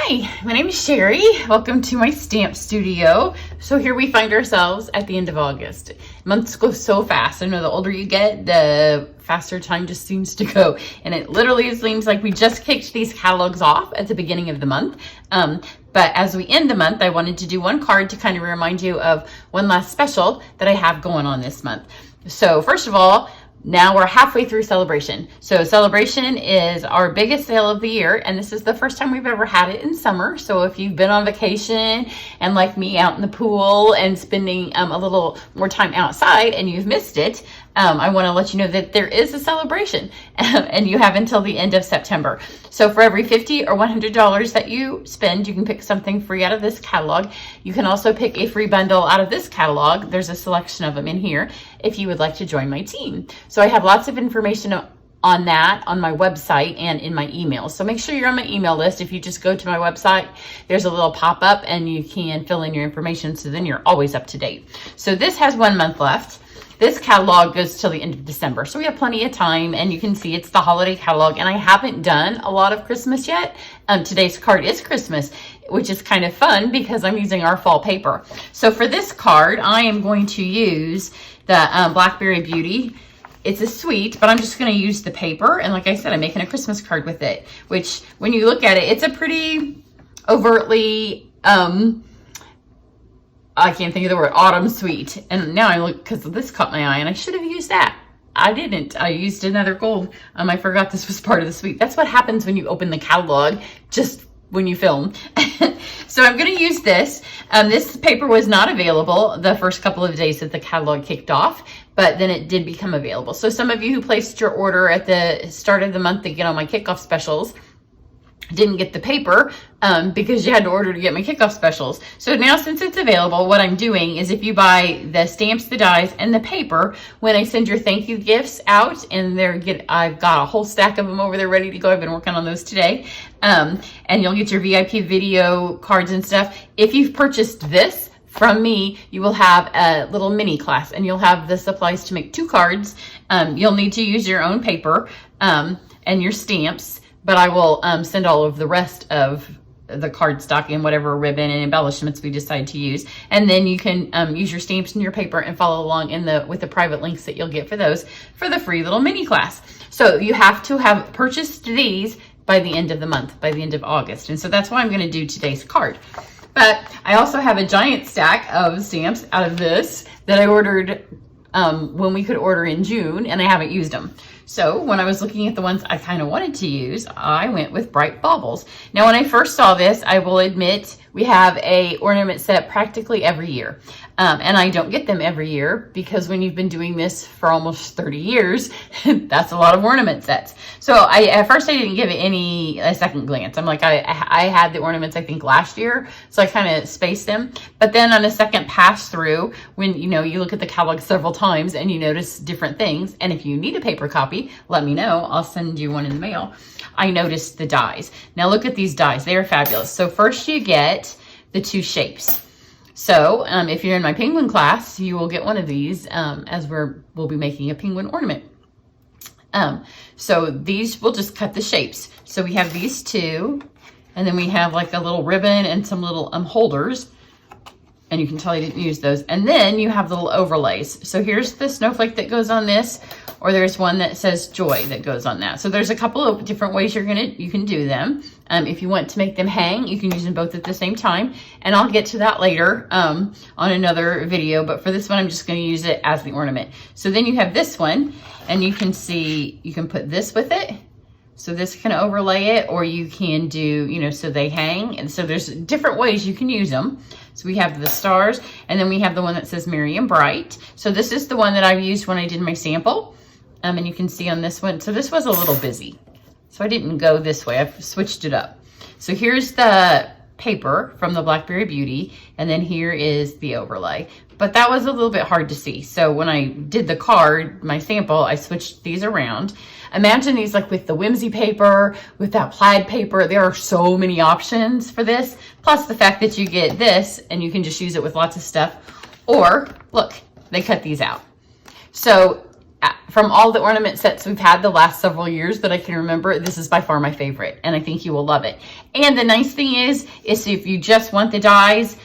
Hi, my name is Cheri. Welcome to my stamp studio. So here we find ourselves at the end of August. Months go so fast. I know the older you get, the faster time just seems to go. And it literally seems like we just kicked these catalogs off at the beginning of the month. But as we end the month, I wanted to do one card to kind of remind you of one last special that I have going on this month. So first of all, now we're halfway through Celebration. So Celebration is our biggest sale of the year, and this is the first time we've ever had it in summer. So if you've been on vacation and like me out in the pool and spending a little more time outside and you've missed it, I want to let you know that there is a celebration and you have until the end of September. So for every $50 or $100 that you spend, you can pick something free out of this catalog. You can also pick a free bundle out of this catalog. There's a selection of them in here if you would like to join my team. So I have lots of information on that on my website and in my email. So make sure you're on my email list. If you just go to my website, there's a little pop-up and you can fill in your information, so then you're always up to date. So this has 1 month left. This catalog goes till the end of December, so we have plenty of time, and you can see it's the holiday catalog, and I haven't done a lot of Christmas yet. Today's card is Christmas, which is kind of fun because I'm using our fall paper. So for this card, I am going to use the Blackberry Beauty. It's a suite, but I'm just going to use the paper, and like I said, I'm making a Christmas card with it, which when you look at it, it's a pretty overtly I can't think of the word, autumn suite. And now I look, because this caught my eye, and I should have used that. I didn't. I used another gold. I forgot this was part of the suite. That's what happens when you open the catalog, just when you film. So I'm going to use this. This paper was not available the first couple of days that the catalog kicked off, but then it did become available. So some of you who placed your order at the start of the month to get on my kickoff specials didn't get the paper because you had to order to get my kickoff specials. So now, since it's available, what I'm doing is, if you buy the stamps, the dies, and the paper, when I send your thank you gifts out, and I've got a whole stack of them over there ready to go. I've been working on those today. And you'll get your VIP video cards and stuff. If you've purchased this from me, you will have a little mini class, and you'll have the supplies to make 2 cards. You'll need to use your own paper and your stamps, but I will send all of the rest of the cardstock and whatever ribbon and embellishments we decide to use. And then you can use your stamps and your paper and follow along with the private links that you'll get for those for the free little mini class. So you have to have purchased these by the end of the month, by the end of August. And so that's why I'm going to do today's card. But I also have a giant stack of stamps out of this that I ordered when we could order in June, and I haven't used them. So when I was looking at the ones I kind of wanted to use, I went with bright baubles. Now, when I first saw this, I will admit we have a ornament set practically every year. And I don't get them every year because when you've been doing this for almost 30 years, that's a lot of ornament sets. So at first I didn't give it a second glance. I'm like, I had the ornaments, I think, last year, so I kind of spaced them. But then on a second pass through, when you look at the catalog several times and you notice different things, and if you need a paper copy, let me know. I'll send you one in the mail. I noticed the dies. Now look at these dies. They are fabulous. So first you get the 2 shapes. So if you're in my penguin class, you will get one of these as we'll be making a penguin ornament. So these will just cut the shapes. So we have these 2, and then we have like a little ribbon and some little holders. And you can tell I didn't use those. And then you have little overlays. So here's the snowflake that goes on this, or there's one that says joy that goes on that. So there's a couple of different ways you can do them. If you want to make them hang, you can use them both at the same time. And I'll get to that later on another video. But for this one, I'm just going to use it as the ornament. So then you have this one, and you can see, you can put this with it. So this can overlay it, or you can do, so they hang. And so there's different ways you can use them. So we have the stars, and then we have the one that says Merry and Bright. So this is the one that I used when I did my sample. And you can see on this one, so this was a little busy. So I didn't go this way, I've switched it up. So here's the paper from the Blackberry Beauty, and then here is the overlay. But that was a little bit hard to see. So when I did the card, my sample, I switched these around. Imagine these like with the whimsy paper, with that plaid paper. There are so many options for this. Plus the fact that you get this and you can just use it with lots of stuff. Or look, they cut these out. So from all the ornament sets we've had the last several years that I can remember, this is by far my favorite, and I think you will love it. And the nice thing is if you just want the dies,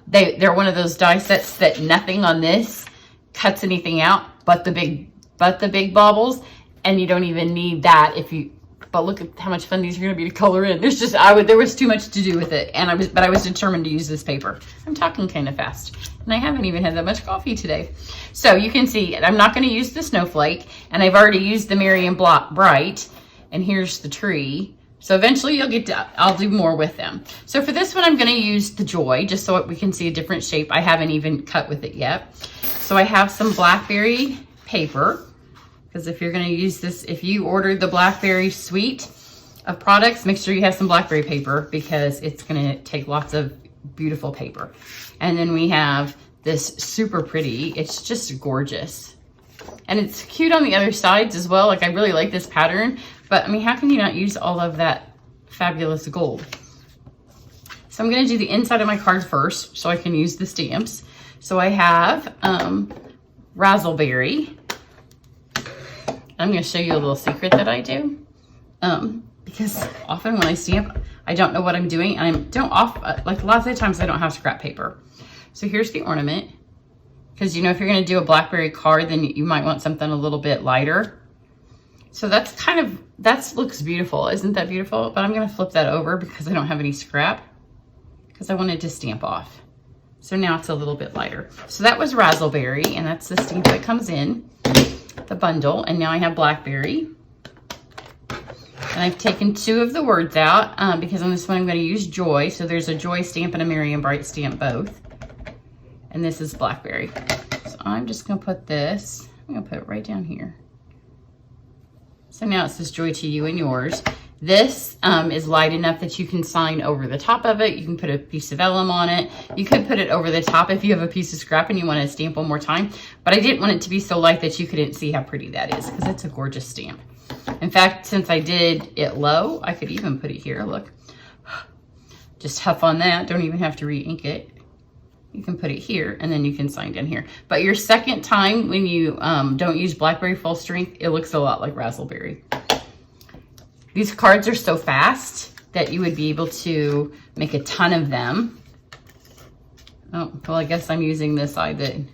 they're one of those die sets that nothing on this cuts anything out but the big baubles, and you don't even need that if you. But look at how much fun these are going to be to color in. There's just there was too much to do with it, and I was determined to use this paper. I'm talking kind of fast, and I haven't even had that much coffee today. So you can see I'm not going to use the snowflake, and I've already used the Merry and Bright, and here's the tree. So eventually you'll get to, I'll do more with them. So for this one, I'm going to use the Joy, just so we can see a different shape. I haven't even cut with it yet. So I have some Blackberry paper. Because if you're going to use this, if you ordered the Blackberry suite of products, make sure you have some Blackberry paper because it's going to take lots of beautiful paper. And then we have this super pretty, it's just gorgeous. And it's cute on the other sides as well. Like I really like this pattern, but I mean, how can you not use all of that fabulous gold? So I'm going to do the inside of my card first so I can use the stamps. So I have Razzleberry. I'm going to show you a little secret that I do, because often when I stamp, I don't know what I'm doing, and like lots of the times I don't have scrap paper. So here's the ornament, because you know, if you're going to do a Blackberry card, then you might want something a little bit lighter. So that's that looks beautiful. Isn't that beautiful? But I'm going to flip that over because I don't have any scrap, because I wanted to stamp off. So now it's a little bit lighter. So that was Razzleberry, and that's the stamp that comes in the bundle. And now I have Blackberry, and I've taken 2 of the words out because on this one I'm going to use Joy. So there's a Joy stamp and a Merry and Bright stamp both, and this is Blackberry. So I'm just going to put this, I'm going to put it right down here. So now it says Joy to you and yours. This is light enough that you can sign over the top of it. You can put a piece of vellum on it. You could put it over the top if you have a piece of scrap and you want to stamp one more time. But I didn't want it to be so light that you couldn't see how pretty that is, because it's a gorgeous stamp. In fact, since I did it low, I could even put it here. Look, just huff on that. Don't even have to re-ink it. You can put it here, and then you can sign down here. But your second time when you don't use Blackberry full strength, it looks a lot like Razzleberry. These cards are so fast that you would be able to make a ton of them. Oh, well, I guess I'm using this side, the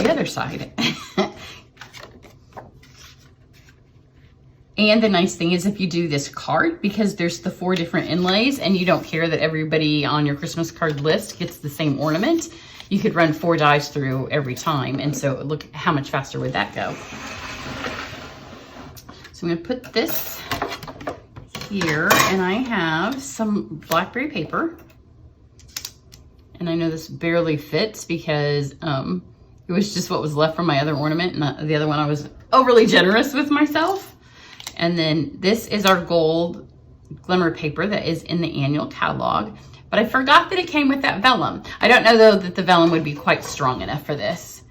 other side. And the nice thing is if you do this card, because there's the 4 different inlays and you don't care that everybody on your Christmas card list gets the same ornament, you could run 4 dies through every time. And so look, how much faster would that go? So I'm going to put this here, and I have some Blackberry paper, and I know this barely fits because it was just what was left from my other ornament, and the other one I was overly generous with myself. And then this is our gold glimmer paper that is in the annual catalog, but I forgot that it came with that vellum. I don't know though that the vellum would be quite strong enough for this.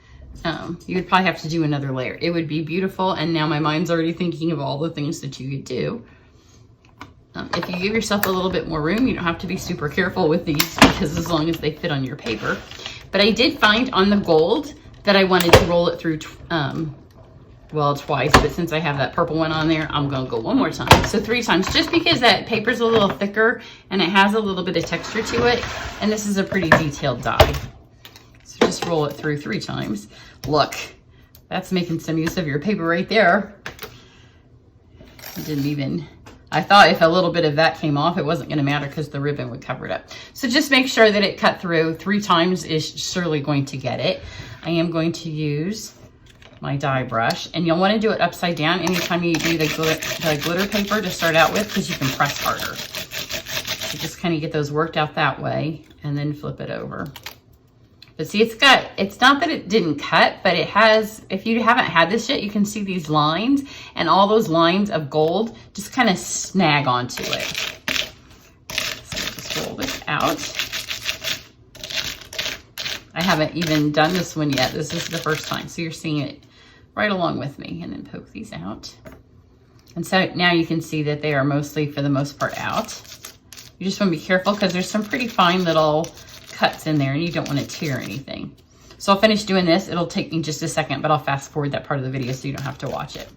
You would probably have to do another layer. It would be beautiful, and now my mind's already thinking of all the things that you could do. If you give yourself a little bit more room, you don't have to be super careful with these, because as long as they fit on your paper. But I did find on the gold that I wanted to roll it through, well, twice, but since I have that purple one on there, I'm gonna go one more time. So 3 times, just because that paper's a little thicker and it has a little bit of texture to it, and this is a pretty detailed die. So just roll it through 3 times. Look, that's making some use of your paper right there. I thought if a little bit of that came off, it wasn't going to matter because the ribbon would cover it up. So just make sure that it cut through 3 times is surely going to get it. I am going to use my die brush, and you'll want to do it upside down anytime you do the glitter paper to start out with, because you can press harder. So just kind of get those worked out that way and then flip it over. But see, it's not that it didn't cut, but it has, if you haven't had this yet, you can see these lines, and all those lines of gold just kind of snag onto it. So just roll this out. I haven't even done this one yet. This is the first time. So you're seeing it right along with me, and then poke these out. And so now you can see that they are mostly, for the most part, out. You just want to be careful because there's some pretty fine little cuts in there, and you don't want to tear anything. So I'll finish doing this. It'll take me just a second, but I'll fast forward that part of the video so you don't have to watch it.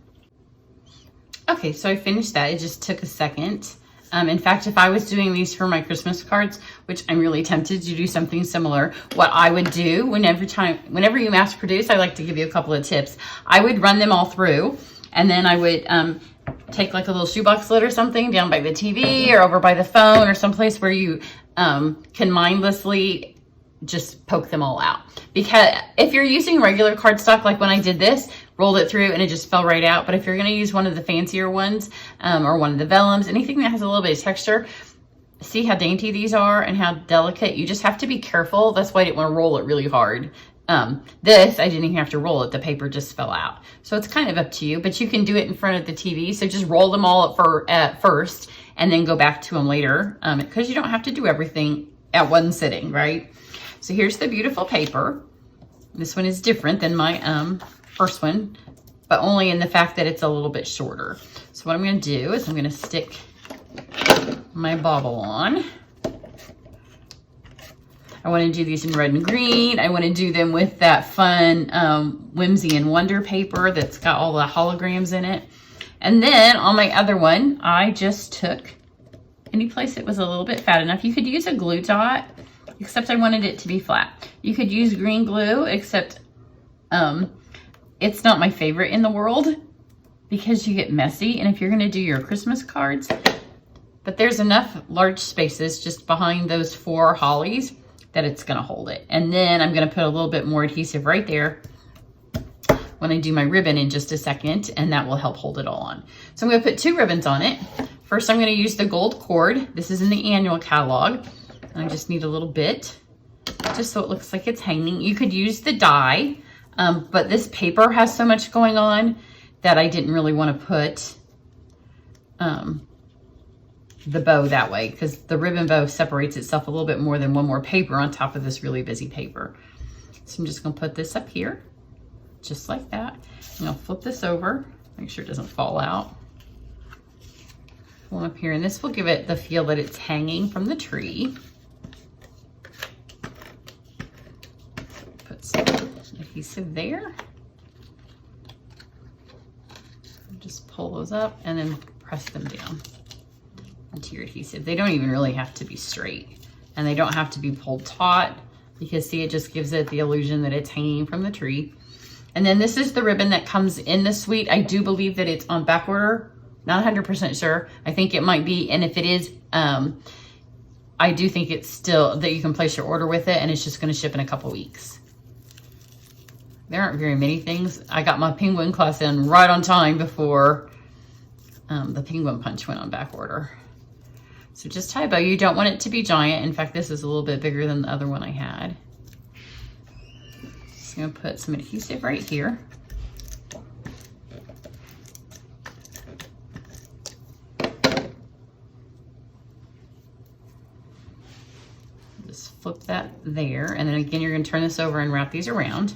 Okay, so I finished that. It just took a second. In fact, if I was doing these for my Christmas cards, which I'm really tempted to do something similar, what I would do whenever you mass produce, I like to give you a couple of tips. I would run them all through, and then I would take like a little shoebox lid or something down by the TV or over by the phone or someplace where you can mindlessly just poke them all out. Because if you're using regular cardstock, like when I did this, rolled it through and it just fell right out. But if you're going to use one of the fancier ones or one of the vellums, anything that has a little bit of texture, see how dainty these are and how delicate. You just have to be careful. That's why I didn't want to roll it really hard. This, I didn't even have to roll it. The paper just fell out. So it's kind of up to you, but you can do it in front of the TV. So just roll them all at first and then go back to them later because you don't have to do everything at one sitting, right? So here's the beautiful paper. This one is different than my first one, but only in the fact that it's a little bit shorter. So what I'm going to do is I'm going to stick my bauble on. I want to do these in red and green. I want to do them with that fun Whimsy and Wonder paper that's got all the holograms in it. And then on my other one, I just took any place that was a little bit fat enough. You could use a glue dot, except I wanted it to be flat. You could use green glue, except it's not my favorite in the world because you get messy. And if you're going to do your Christmas cards, but there's enough large spaces just behind those 4 hollies that it's going to hold it. And then I'm going to put a little bit more adhesive right there when I do my ribbon in just a second, and that will help hold it all on. So I'm going to put 2 ribbons on it. First, I'm going to use the gold cord. This is in the annual catalog. And I just need a little bit just so it looks like it's hanging. You could use the die, but this paper has so much going on that I didn't really want to put the bow that way because the ribbon bow separates itself a little bit more than one more paper on top of this really busy paper. So I'm just going to put this up here just like that. And I'll flip this over, make sure it doesn't fall out. One up here, and this will give it the feel that it's hanging from the tree. Put some adhesive there. Just pull those up and then press them down into your adhesive. They don't even really have to be straight, and they don't have to be pulled taut because see, it just gives it the illusion that it's hanging from the tree. And then this is the ribbon that comes in the suite. I do believe that it's on back order. Not 100% sure. I think it might be, and if it is, I do think it's still that you can place your order with it, and it's just going to ship in a couple weeks. There aren't very many things. I got my penguin class in right on time before the penguin punch went on back order. So just tie a bow. You don't want it to be giant. In fact, this is a little bit bigger than the other one I had. So I'm going to put some adhesive right here. Just flip that there. And then again, you're going to turn this over and wrap these around.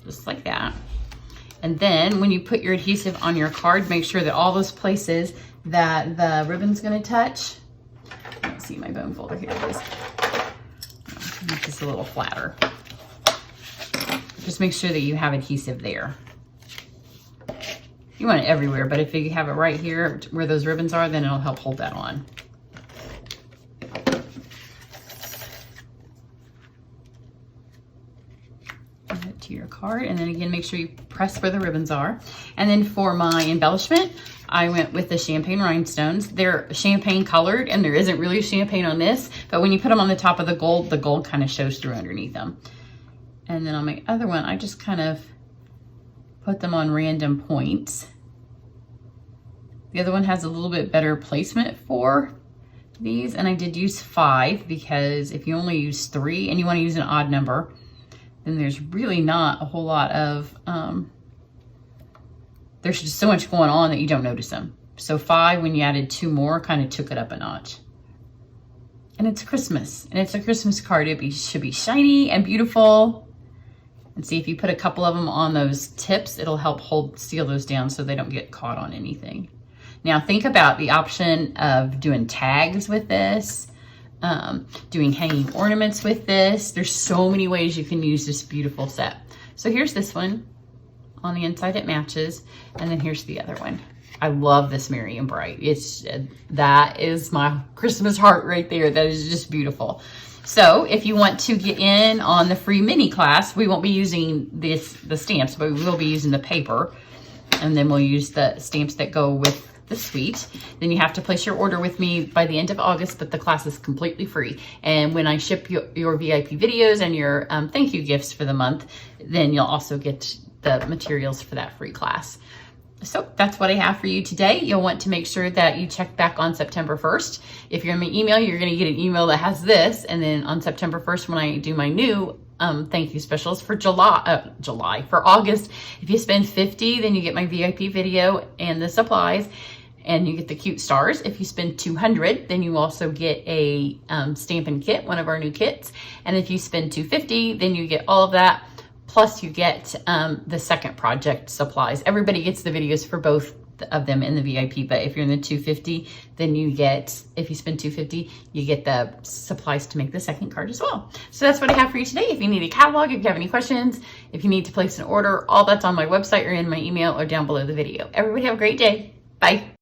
Just like that. And then when you put your adhesive on your card, make sure that all those places that the ribbon's going to touch. Let's see my bone folder here. It is. Make this a little flatter. Just make sure that you have adhesive there. You want it everywhere, but if you have it right here where those ribbons are, then it'll help hold that on. Add it to your card, and then again, make sure you press where the ribbons are. And then for my embellishment, I went with the champagne rhinestones. They're champagne colored, and there isn't really champagne on this, but when you put them on the top of the gold kind of shows through underneath them. And then on my other one, I just kind of put them on random points. The other one has a little bit better placement for these, and I did use 5 because if you only use 3 and you want to use an odd number, then there's really not a whole lot of, there's just so much going on that you don't notice them. So 5, when you added 2 more, kind of took it up a notch. And it's Christmas, and it's a Christmas card. It should be shiny and beautiful And see, if you put a couple of them on those tips, it'll help seal those down so they don't get caught on anything. Now think about the option of doing tags with this, doing hanging ornaments with this. There's so many ways you can use this beautiful set. So here's this one. On the inside it matches, and then here's the other one. I love this Merry and Bright. That is my Christmas heart right there. That is just beautiful. So if you want to get in on the free mini class, we won't be using the stamps, but we will be using the paper, and then we'll use the stamps that go with the suite. Then you have to place your order with me by the end of August, but the class is completely free. And when I ship your VIP videos and your thank you gifts for the month, then you'll also get the materials for that free class. So that's what I have for you today. You'll want to make sure that you check back on September 1st. If you're in my email, you're going to get an email that has this. And then on September 1st, when I do my new thank you specials for for August, if you spend $50, then you get my VIP video and the supplies, and you get the cute stars. If you spend $200, then you also get a Stampin' kit, one of our new kits. And if you spend $250, then you get all of that. Plus you get the second project supplies. Everybody gets the videos for both of them in the VIP, but if you're in the $250, then you get, if you spend $250, you get the supplies to make the second card as well. So that's what I have for you today. If you need a catalog, if you have any questions, if you need to place an order, all that's on my website or in my email or down below the video. Everybody have a great day. Bye.